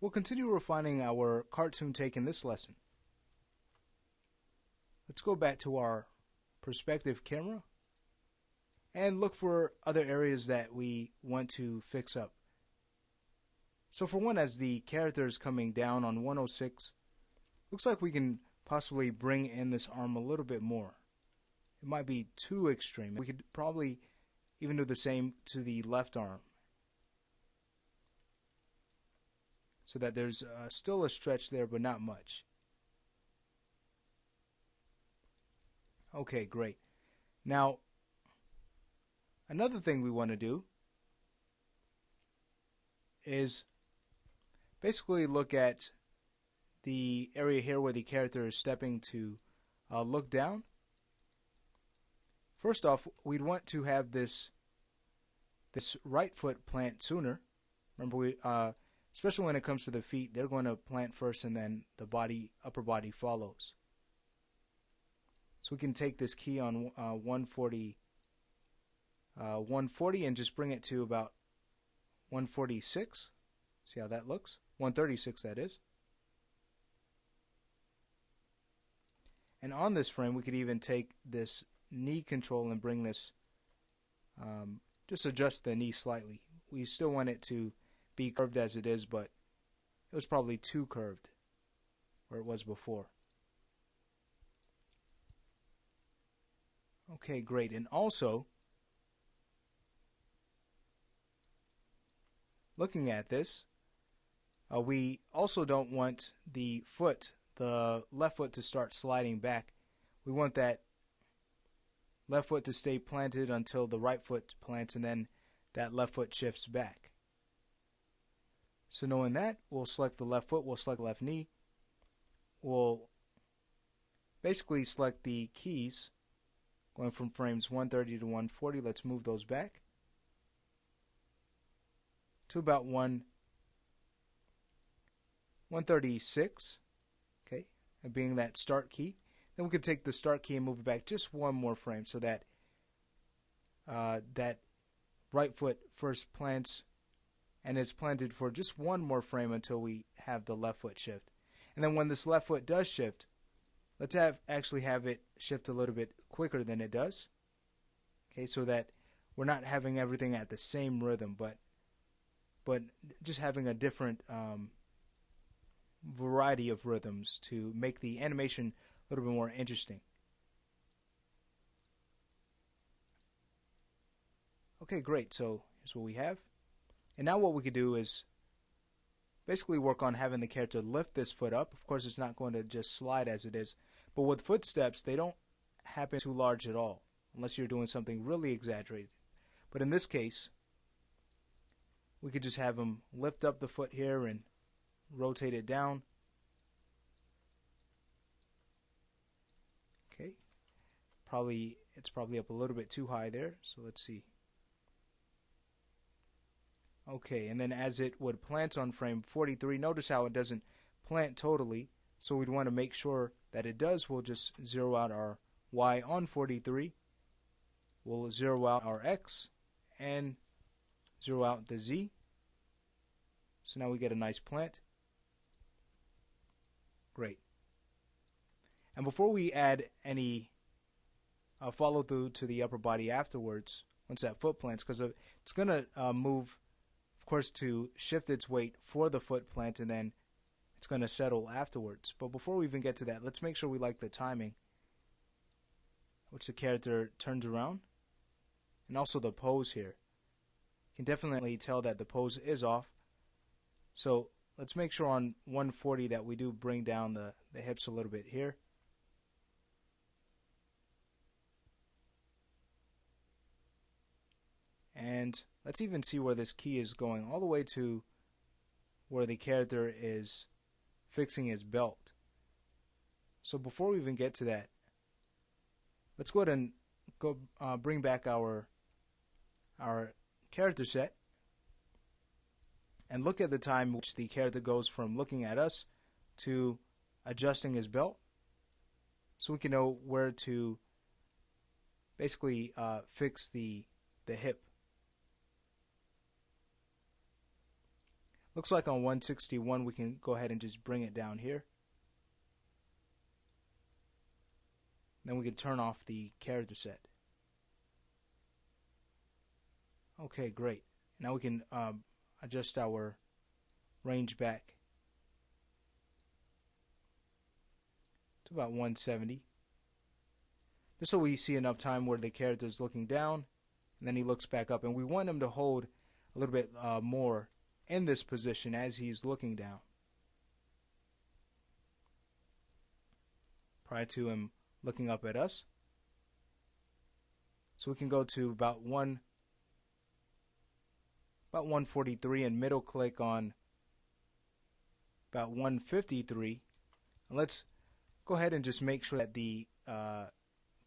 We'll continue refining our cartoon take in this lesson. Let's go back to our perspective camera and look for other areas that we want to fix up. So for one, as the character is coming down on 106, looks like we can possibly bring in this arm a little bit more. It might be too extreme. We could probably even do the same to the left arm, so that there's still a stretch there, but not much. Okay, great. Now, another thing we want to do is basically look at the area here where the character is stepping to look down. First off, we'd want to have this right foot plant sooner. Remember, especially when it comes to the feet, they're going to plant first and then the upper body follows. So we can take this key on 140 and just bring it to about 146. See how that looks? 136, that is. And on this frame, we could even take this knee control and bring this, just adjust the knee slightly. We still want it to be curved as it is, but it was probably too curved where it was before. Okay, great. And also, looking at this, we also don't want the left foot to start sliding back. We want that left foot to stay planted until the right foot plants, and then that left foot shifts back. So knowing that, we'll select the left foot, we'll select left knee, we'll basically select the keys going from frames 130 to 140. Let's move those back to about 136, okay, and being that start key. Then we could take the start key and move it back just one more frame so that that right foot first plants and is planted for just one more frame until we have the left foot shift. And then when this left foot does shift, let's actually have it shift a little bit quicker than it does. Okay, so that we're not having everything at the same rhythm, but just having a different variety of rhythms to make the animation a little bit more interesting. Okay, great. So here's what we have. And now what we could do is basically work on having the character lift this foot up. Of course, it's not going to just slide as it is. But with footsteps, they don't happen too large at all, unless you're doing something really exaggerated. But in this case, we could just have him lift up the foot here and rotate it down. Okay. It's probably up a little bit too high there, so let's see. Okay, and then as it would plant on frame 43, notice how it doesn't plant totally, so we'd want to make sure that it does. We'll just zero out our Y on 43. We'll zero out our X and zero out the Z. So now we get a nice plant. Great. And before we add any follow through to the upper body afterwards, once that foot plants, because it's going to move, of course, to shift its weight for the foot plant, and then it's going to settle afterwards. But before we even get to that, let's make sure we like the timing, which the character turns around, and also the pose here. You can definitely tell that the pose is off. So let's make sure on 140 that we do bring down the hips a little bit here. And let's even see where this key is going, all the way to where the character is fixing his belt. So before we even get to that, let's go ahead and bring back our character set and look at the time which the character goes from looking at us to adjusting his belt, so we can know where to basically fix the hip. Looks like on 161 we can go ahead and just bring it down here. Then we can turn off the character set. Okay, great. Now we can adjust our range back to about 170. Just so we see enough time where the character is looking down, and then he looks back up. And we want him to hold a little bit more in this position as he's looking down, prior to him looking up at us. So we can go to about 143 and middle click on about 153. And let's go ahead and just make sure that the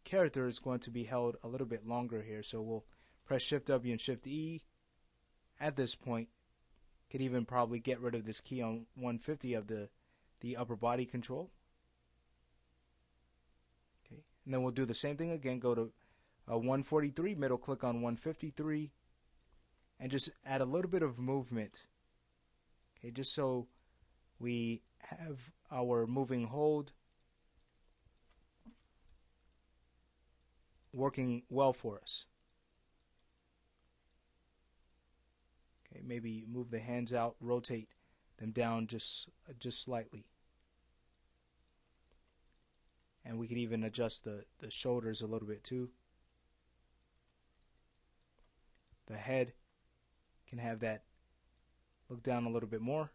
character is going to be held a little bit longer here. So we'll press Shift W and Shift E at this point. Could even probably get rid of this key on 150 of the upper body control. Okay, and then we'll do the same thing again. Go to 143, middle click on 153, and just add a little bit of movement. Okay, just so we have our moving hold working well for us. Okay, maybe move the hands out, rotate them down just slightly. And we could even adjust the shoulders a little bit too. The head can have that look down a little bit more.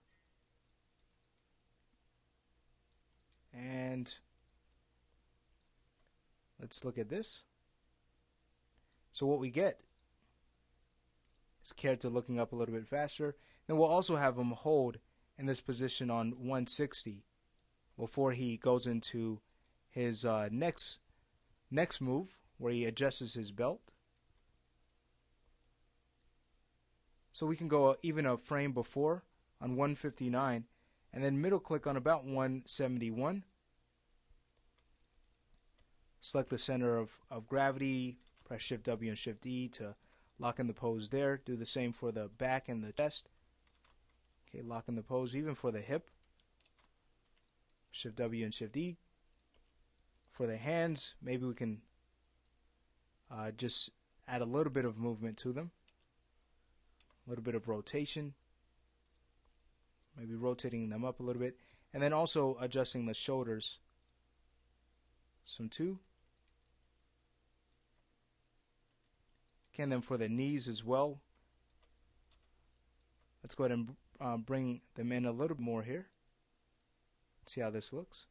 And let's look at this. So what we get is character looking up a little bit faster. Then we'll also have him hold in this position on 160 before he goes into his next move, where he adjusts his belt. So we can go even a frame before on 159, and then middle click on about 171. Select the center of gravity, press Shift W and Shift E to lock in the pose there. Do the same for the back and the chest. Okay, lock in the pose even for the hip. Shift W and Shift E. For the hands, maybe we can just add a little bit of movement to them. A little bit of rotation. Maybe rotating them up a little bit. And then also adjusting the shoulders some too. Okay, and then for the knees as well, let's go ahead and bring them in a little more here. See how this looks.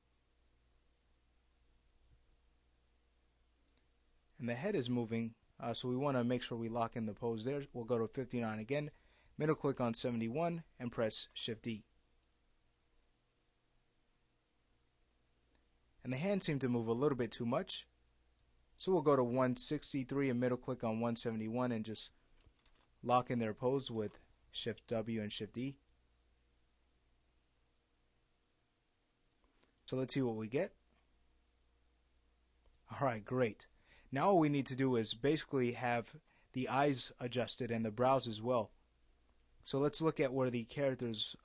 And the head is moving, so we want to make sure we lock in the pose there. We'll go to 59 again, middle click on 71, and press Shift D. And the hands seem to move a little bit too much, so we'll go to 163 and middle click on 171 and just lock in their pose with Shift W and Shift D. So let's see what we get. Alright, great. Now all we need to do is basically have the eyes adjusted and the brows as well. So let's look at where the character's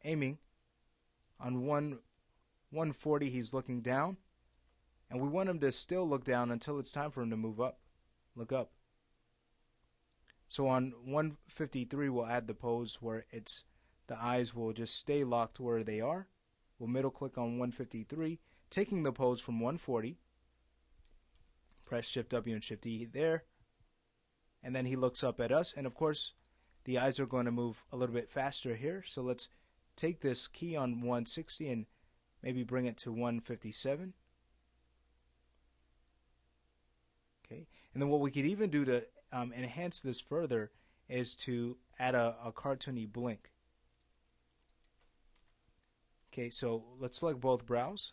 aiming. On 140 he's looking down, and we want him to still look down until it's time for him to move up, look up. So on 153 we'll add the pose where the eyes will just stay locked where they are. We'll middle click on 153, taking the pose from 140. Press Shift W and Shift E there, and then he looks up at us, and of course the eyes are going to move a little bit faster here. So let's take this key on 160 and maybe bring it to 157. Okay, and then what we could even do to enhance this further is to add a cartoony blink. Okay, so let's select both brows.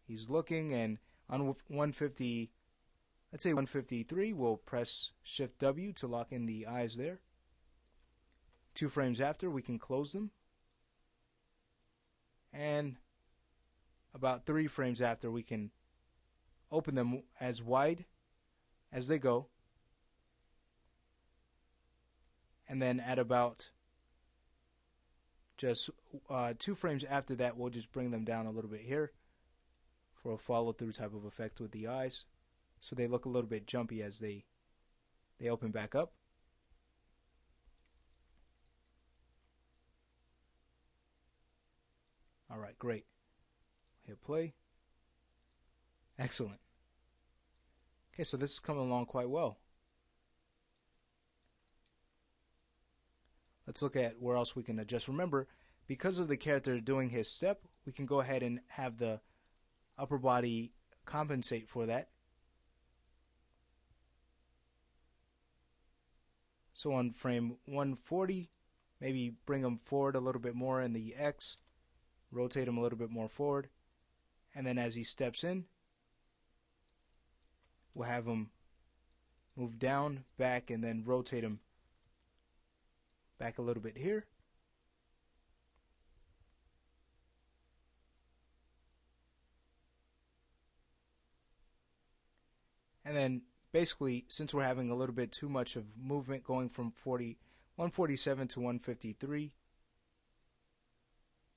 He's looking, and on 150, let's say 153, we'll press Shift W to lock in the eyes there. 2 frames after, we can close them. And about 3 frames after, we can open them as wide as they go. And then at about just 2 frames after that, we'll just bring them down a little bit here for a follow-through type of effect with the eyes, so they look a little bit jumpy as they open back up. All right, great. Hit play. Excellent. Okay, so this is coming along quite well. Let's look at where else we can adjust. Remember, because of the character doing his step, we can go ahead and have the upper body compensate for that. So on frame 140, maybe bring him forward a little bit more in the X, rotate him a little bit more forward, and then as he steps in, we'll have him move down, back, and then rotate him back a little bit here. And then basically, since we're having a little bit too much of movement going from 147 to 153,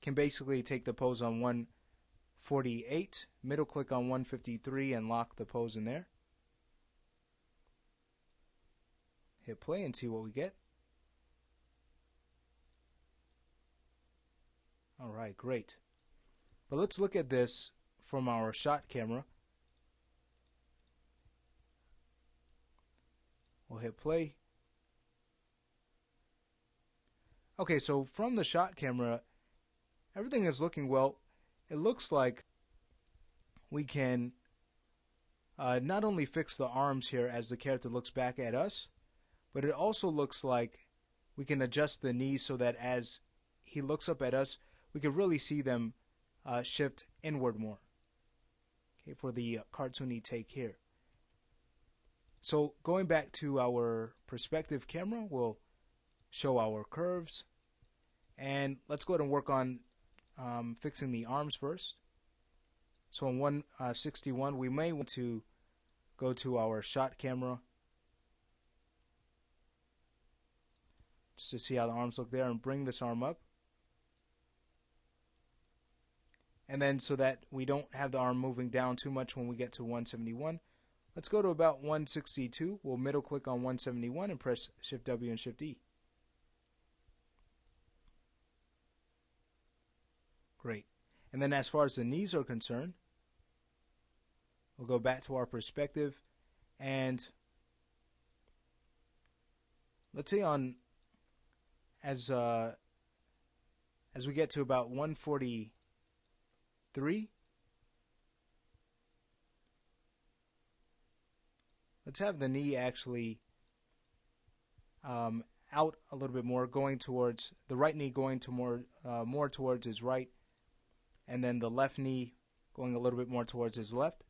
can basically take the pose on 148, middle click on 153 and lock the pose in there. Hit play and see what we get. Alright, great. But let's look at this from our shot camera. We'll hit play. Okay, so from the shot camera, everything is looking well. It looks like we can not only fix the arms here as the character looks back at us, but it also looks like we can adjust the knees so that as he looks up at us, we can really see them shift inward more. Okay, for the cartoony take here. So going back to our perspective camera, we'll show our curves. And let's go ahead and work on fixing the arms first. So on 161, we may want to go to our shot camera just to see how the arms look there and bring this arm up. And then so that we don't have the arm moving down too much when we get to 171, let's go to about 162. We'll middle click on 171 and press Shift W and Shift E. Great. And then as far as the knees are concerned, we'll go back to our perspective, and let's say on as we get to about 143, let's have the knee actually out a little bit more, going towards the right knee, going to more towards his right, and then the left knee going a little bit more towards his left.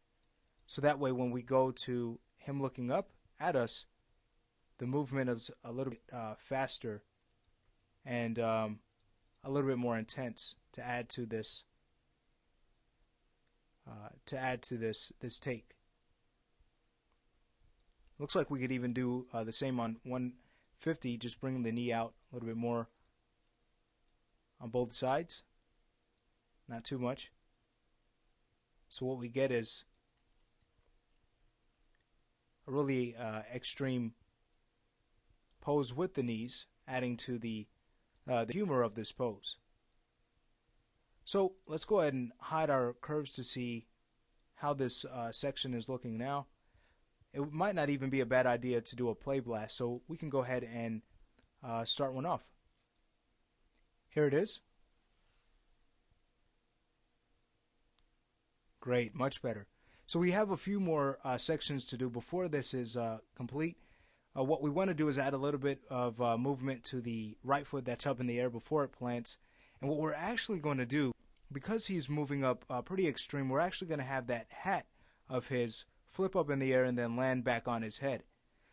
So that way when we go to him looking up at us, the movement is a little bit faster and a little bit more intense to add to this this take. Looks like we could even do the same on 150, just bringing the knee out a little bit more on both sides. Not too much. So what we get is a really extreme pose with the knees, adding to the humor of this pose. So let's go ahead and hide our curves to see how this section is looking now. It might not even be a bad idea to do a play blast, so we can go ahead and start one off. Here it is. Great, much better. So we have a few more sections to do before this is complete. What we want to do is add a little bit of movement to the right foot that's up in the air before it plants. And what we're actually going to do, because he's moving up pretty extreme, we're actually going to have that hat of his flip up in the air and then land back on his head.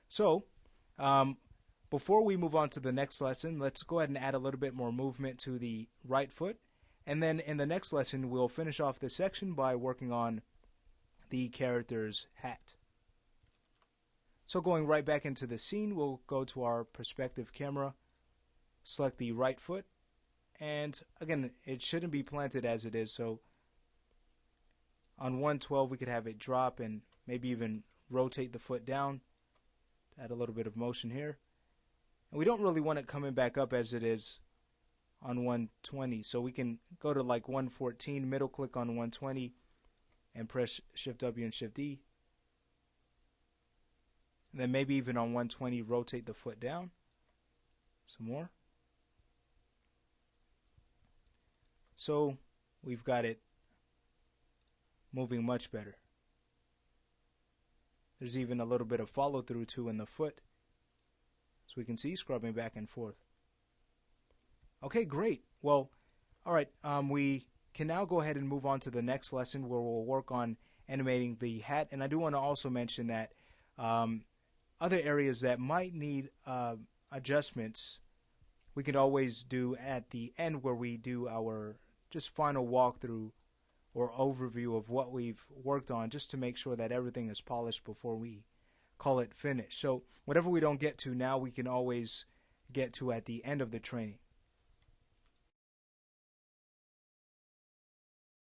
So before we move on to the next lesson, let's go ahead and add a little bit more movement to the right foot. And then in the next lesson, we'll finish off this section by working on the character's hat. So going right back into the scene, we'll go to our perspective camera, select the right foot, And again, it shouldn't be planted as it is, so on 112 we could have it drop and maybe even rotate the foot down, add a little bit of motion here. And we don't really want it coming back up as it is on 120, so we can go to like 114, middle click on 120 and press Shift W and Shift D. And then maybe even on 120 rotate the foot down some more. So we've got it moving much better. There's even a little bit of follow through too in the foot, so we can see scrubbing back and forth. Okay, great. Well, all right, we can now go ahead and move on to the next lesson where we'll work on animating the hat. And I do want to also mention that other areas that might need adjustments, we can always do at the end where we do our just final walkthrough or overview of what we've worked on, just to make sure that everything is polished before we call it finished. So whatever we don't get to now, we can always get to at the end of the training.